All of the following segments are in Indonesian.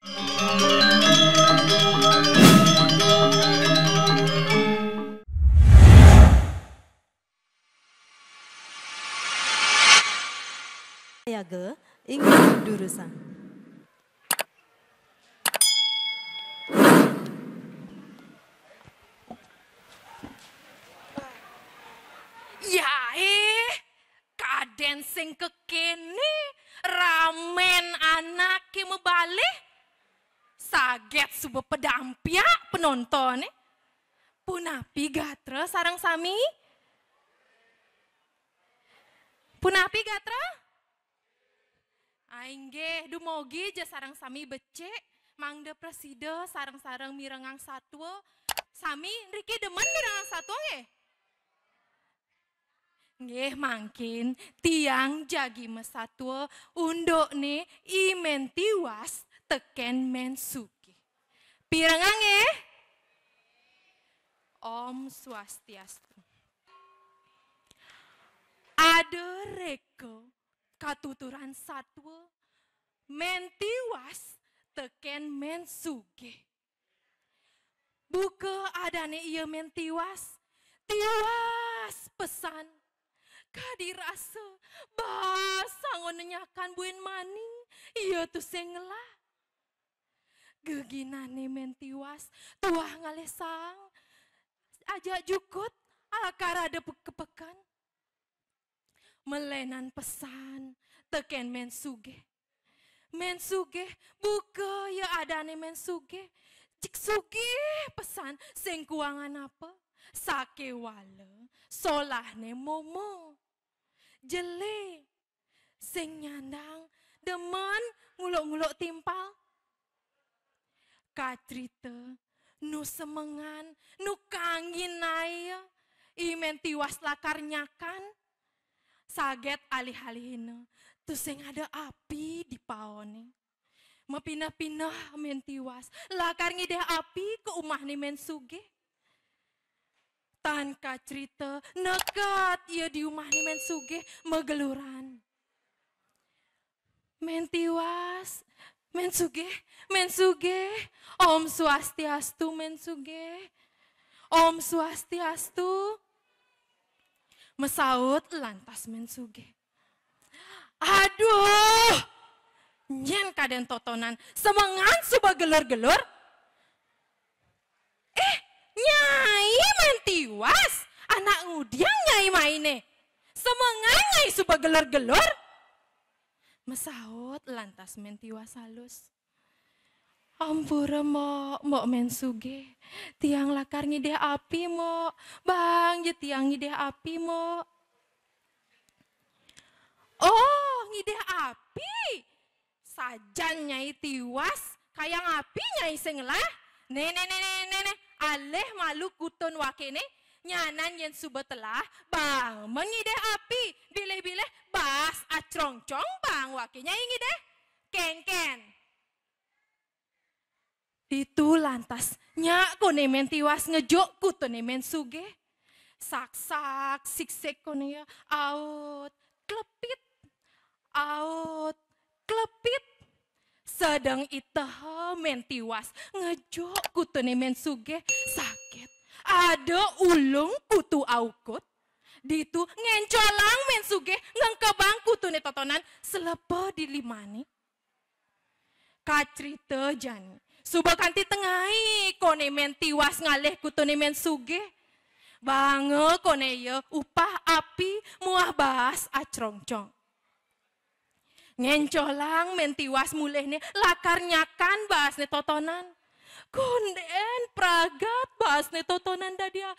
Yaga ingin jurusan. Ya kaden sing kekene ramen anak ke mebalih saget subuh pedampia penonton punapi gatra sarang sami punapi gatra aingge dumogi je sarang sami becek mangde presida sarang-sarang mirengang satwa sami Riki demen mirengang satwa nggih mangkin tiang jagi mesatwa unduk ne imen tiwas teken mensuki. Pirengang nggih? Om Swastiastu. Ada reko katuturan satwa mentiwas teken mensuki. Buka adane iya mentiwas tiwas pesan kadirasa basangon nenyakan buin maning iya tuh senglah geginane mentiwas tuah ngalesang ajak jukut akar ada kepekan melenan pesan teken mensuge buka ya adane mensuge cik suge pesan sing kuangan apa sake wale solahne momo jele sing nyandang demen nguluk-nguluk timpal katrite nu semengan nu kangin naya imen tiwas lakar nyakan saget alih-alihina tu sing ada api di paone mepinah-pinah men tiwas lakar ngideh api ke umah ni men suge tanka cerita nekat ia di rumah ni men sugih megeluran. Men tiwas, men sugih, Om Swastiastu men sugih, Om Swastiastu. Mesaut lantas men sugih. Aduh, nyen kaden totonan, semangan suba gelur-gelur. Nyai men tiwas, anak ngudiang nyai maine. Semangan nyai suba gelur-gelur. Mesaut lantas men tiwas halus. Ampura mo men sugih. Tiang lakar ngideh api mo. Bang je tiang ngideh api mo. Oh ngideh api. Sajan nyai tiwas. Kayang api nyai senglah. Nenek. Aleh malu kutun wakene nyanan yen subetelah bang mengideh api bileh-bileh bas acrongcong bang wakenya ingideh kengken itu lantas nyak kone men tiwas ngejok kutun men suge sak siksek kone ya out klepit sedang itah men tiwas ngejok kutune men suge sakit ada ulung kutu aukut ditu ngencolang men suge ngengkebang kutune totonan selepa di limani kacrite jani suba kanti tengai kone men tiwas ngaleh kutune men suge bange kone ye upah api muah bahas acrongcong ngencolang mentiwas mulehne lakar nyakan bahasne totonan konden pragat bahasne totonan dadia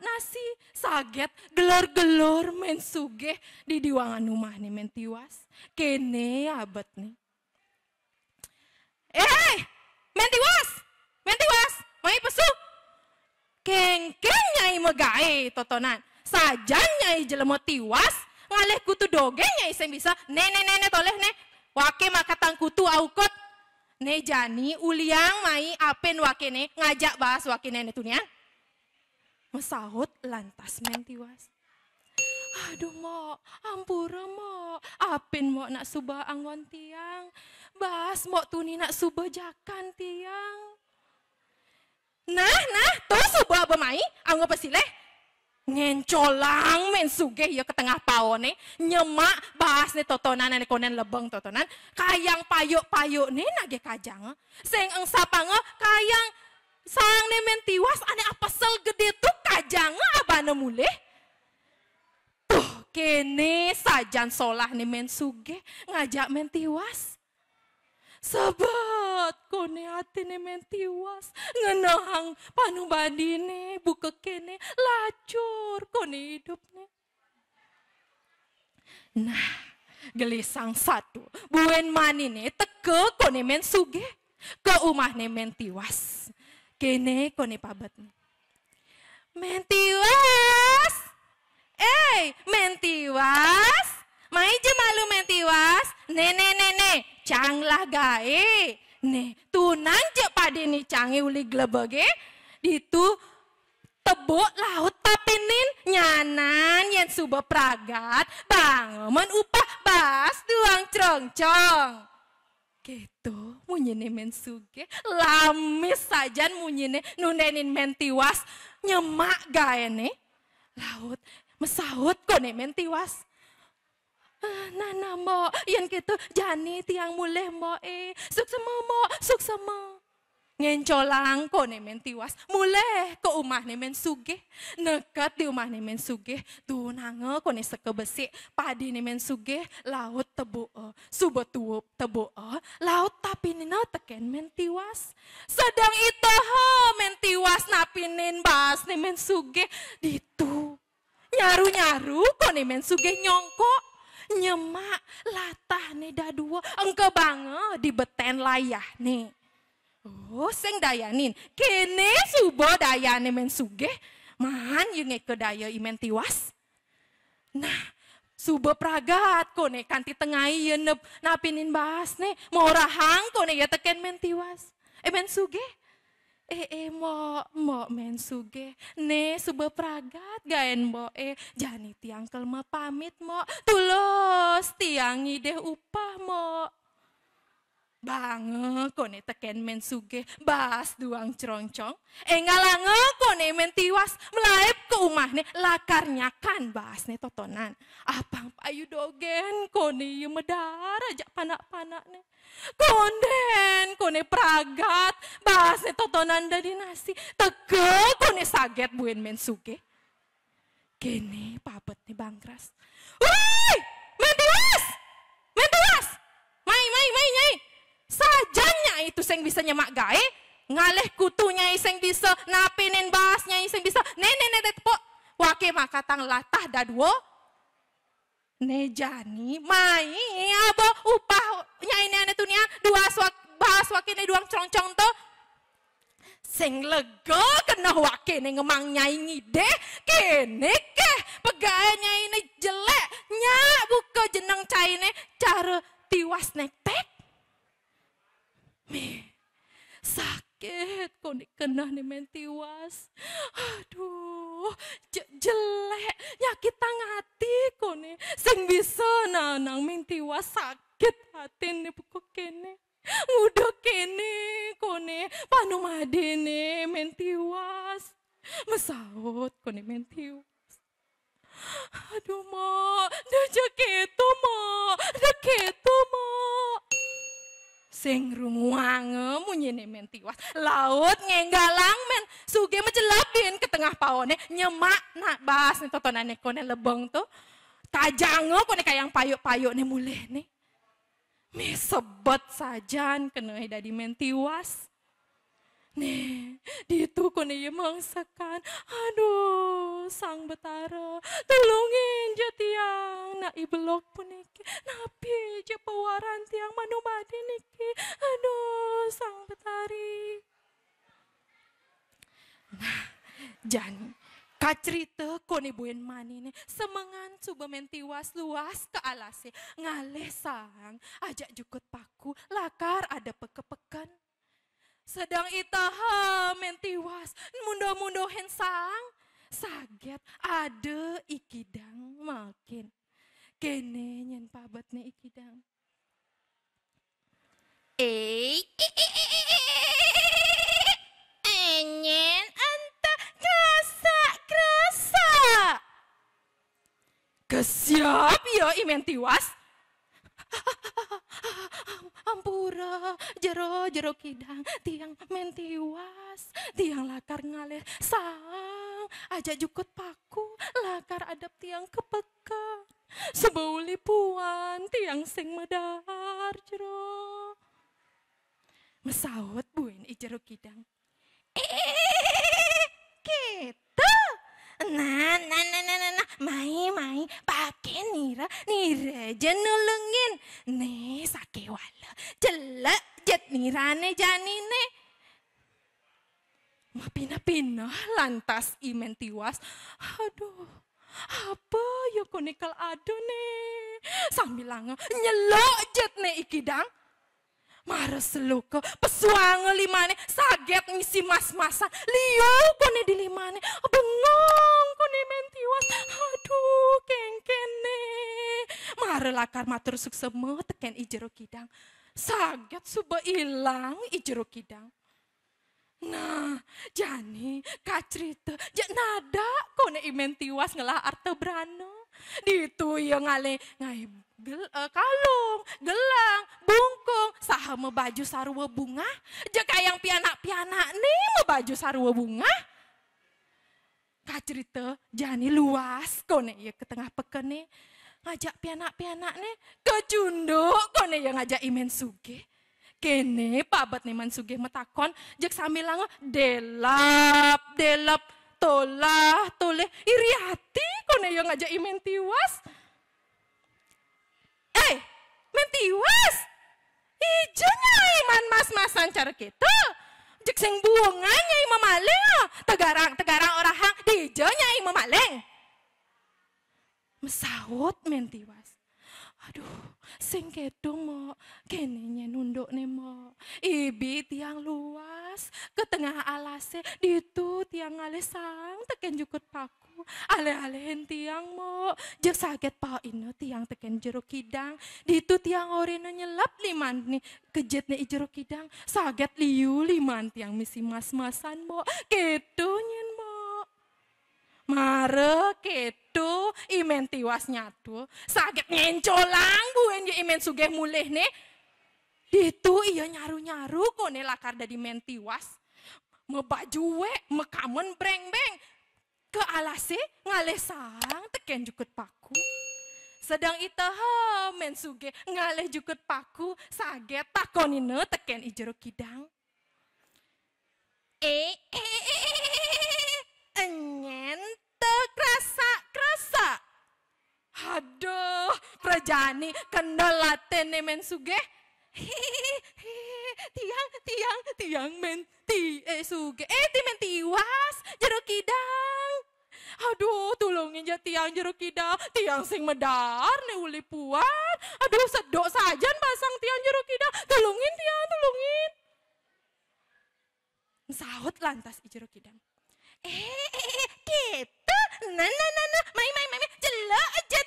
nasi saget gelor-gelor men sugeh di diwangan rumah nih mentiwas kene abet nih mentiwas mai pesu kengkeng nyai megae totonan sajan nyai jelema tiwas ngaleh kutu dogengnya iseng bisa nenek toleh ne wake makatang kutu aukot ne jani uliang mai apen wake ne ngajak bahas wake nenek tuh nya mesahut lantas men tiwas Aduh mo, ampura mo, apin mo nak subah anggon tiang, bas mo tuni nak subah jakan tiang. Nah, tuh subah bemai, anggo pasileh. Ngencolang men sugeh ya ke tengah paone, nyemak bahas ne totonan ane konen lebeng totonan, kayang payuk ne nage kajang, seng eng sapanga kayang sang ne men tiwas ane apasel gede tuh kajang abane muleh. Tuh kene sajan solah ne men sugeh ngajak men tiwas. Sabat kone atine men tiwas ngenahang panubadine buka kene lacur kone hidupnya. Nah, gelisang satu buen manine teke kone men suge ke umahne men tiwas. Kene kone pabatne. Men tiwas. Men tiwas. Mai je malu men tiwas. Nene. Canglah gae. Nih, tunan je pade ni cangi uli glebege. Ditu tebuk laut tapinin nyanan yang suba pragat. Bangun upah bas duang cerongcong. Gitu, munyine men suge. Lamis sajan munyine nunenin men tiwas. Nyemak gae nih. Laut, mesaut kone men tiwas. Nana mo, yan gitu jani tiang muleh mo suk sama. Ngencolang ko ne men tiwas, muleh ke umah ne men suge, nekat di umah ne men suge, tuh nange ko ne seke besi, padi ne men suge, laut tebu, subetuup tebu, laut tapi nina teken men tiwas, sedang itu men tiwas napinin bas ne men suge, ditu nyaru ko ne men suge nyongko. Nyemak latah nih dadua engke banget di beten layah nih. Oh seng dayanin kene subo dayane men sugeh man yung ke daya imen tiwas. Nah subo pragat kone kanti tengai yenep napinin bahas nih mau rahang kone ya teken men tiwas. Men sugeh mo men suge ne suba pragat gaen mo jani tiang kelma pamit mo tulos tiang ide upah mo bange kone teken men suge bas duang cerongcong ngalange kone men tiwas melaip ke umah ne lakarnya kan bas ne totonan apang payu dogen kone ye medar aja panak-panak ne konden kone pragat bahas ne totonan dari nasi teke kone saget buen men suge kene papet nih bangkras woi men tiwas mai nyai sajanya itu seng bisa nyemak gae ngaleh kutunya seng bisa napinin bahasnya seng bisa nene po wake makatang latah daduo nejani mai abo upah nyaine ane tunia dua bahas wakine duang cerongcong to seng lega kena wakine ngemang nyai ngide kene keh pegae nyaine jelek nyak buka jeneng caine cara tiwas nektek sakit kok kena nih men tiwas aduh jelek nyakit hati kok nih sing bisa nanang men tiwas sakit hati nih pokok kene udah kene kok nih panumade nih men tiwas mesaut kok nih men tiwas aduh mo dah keto mo sing runguange munyine men tiwas laut ngenggalang men suge menjelapin ke tengah paone nyemak nak bas nih totonane kone lebeng tuh kajange kone kayang payuk nih muleh nih me sebet sajan kena dadi men tiwas nih ditu kone ye mangsakan aduh sang betara tolongin je tiang nak ibelok puniki napi je pewaran tiang manubadi niki aduh sang betari nah jan kacerita kone buen mani nih semengan suba men tiwas luas ke alase ngaleh sang ajak jukut paku lakar ada peke-peken sedang itaha men tiwas mundo-mundo hensang saget ada ikidang makin. Kene nyen pabatnya ikidang. Enyen anta kerasa. Kesiap ya imen tiwas. Ampura jero kidang tiang mentiwas tiang lakar ngalir sang aja jukut paku lakar adap tiang kepekan sebauli puan tiang sing medar jero mesaut buin i jero kidang kita nah mai pakai nira aja nulungin nih sakewala jelek jet nirane janine mah pinah lantas imen tiwas aduh apa ya konikal ado nih sambil langa nyelok jet nih ikidang marah seluka pesuang limane saget misi mas-masan liu kone di limane bengong kone mentiwas aduh kengkene marah lakar matur suksema teken ijero kidang saget suba ilang ijero kidang nah jani kacrita jak nada kone imen tiwas ngelah arte brano ditu yang ngale ngai kalung, gelang, bungkung, saha me baju sarua bunga, jaka yang pianak-pianak nih me baju sarua bunga. Kacerita jani luas kone ya ke tengah peken nih, ngajak pianak-pianak nih ke cunduk kone ya ngajak imen suge. Kene pabat nih man suge metakon, jak sambil lango delap, tolah, toleh, iri hati kone ya ngajak imen tiwas. Mentiwas ijonya iman mas-masan cara kita jek sing buanganya imam maling tegarang orahang dijonya imam maling mesaut mentiwas aduh sing kedong mo kenenya nunduk nih mo ibi tiang luas ke tengah alase ditu tiang alesang teken jukut paku ale-alehin tiang mo jek saget pa ino tiang teken jero kidang ditu tiang orena nyelap liman nih kejet nih jero kidang saget liu liman tiang misi mas-masan mo ketu nyen mo mare ketu imen tiwas nyatu saget ngencolang buen ya imen sugeh mulih nih ditu iya nyaru kone lakar dari men tiwas mebaju we mekamen breng-breng ke alase ngalesang teken jukut paku sedang ita men sugeh ngaleh jukut paku saget takonine teken ijero kidang enyen kerasa. Aduh, prajani kendalaten men sugeh. Tiang suge. Ti men tiwas jero kidang. Aduh, tulungin ya tiang jero kidang. Tiang sing medar ne uli puan. Aduh, sedok sajan pasang tiang jero kidang. Tulungin tiang. Sahut lantas ijero kidang. Kita nah mai jelek aja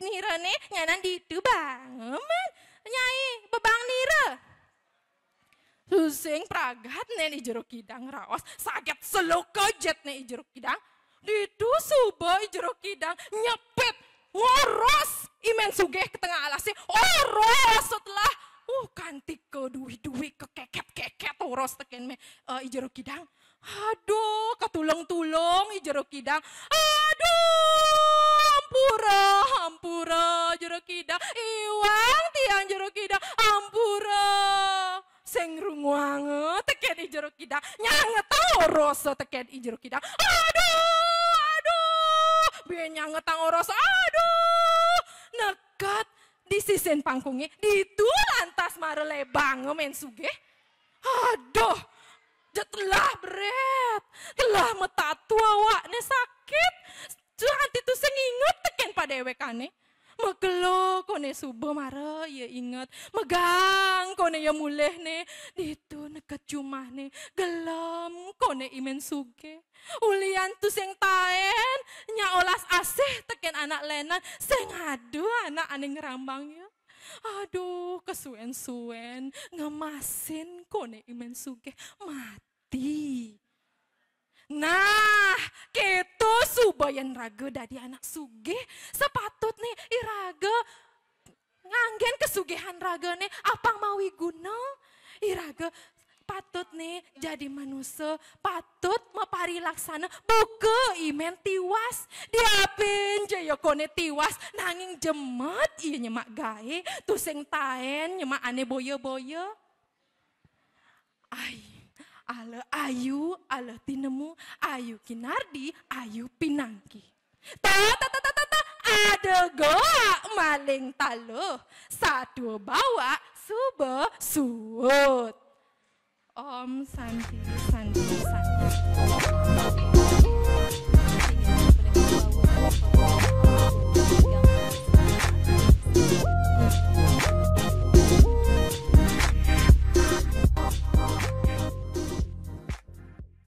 nirane nganan ditu bangeman nyai bebang nira susing pragat nen ijero kidang raos saget seloka jet nen ijero kidang ditu suba ijero kidang nyepet ngoros imen sugeh ke tengah alasi oros setelah kantik ke duwi ke keket oros teken me ijero kidang aduh katulung ijero kidang aduh ampura jero kidang iwang tiang jero kidang ampura sing runguange teken ijero kidang nyanget oros teken ijero kidang aduh biar nyanget oros nekat di sisen pangkungnya ditu lantas marelebang men sugeh aduh telah berat telah metatu awaknya sakit jangan itu sing inget teken pada ewekane Megelo kone subuh mare ya inget. Megang kone ya mulih ne. Ditu neket jumah ne. Gelem kone imen suge. Ulian tu sing taen. Nya olas asih teken anak lenan. Sing adu anak ane ngerambang ya. Aduh kesuen-suen. Ngemasin kone imen suge. Mati. Nah, gitu subayan raga dari anak suge. Sepatut nih iraga nganggen kesugihan raga nih apa mawi guna. Iraga patut nih jadi manusia, patut mapari laksana buka imen tiwas. Diapin jaya kone tiwas nanging jemet iya nyemak gae. Tuseng taen nyemak ane boyo-boyo. Ay. Ale ayu, ale tinemu, ayu kinardi, ayu pinangki. Ta, ada goa maling taluh, satu bawa subuh suut. Om Santi, Santi, Santi.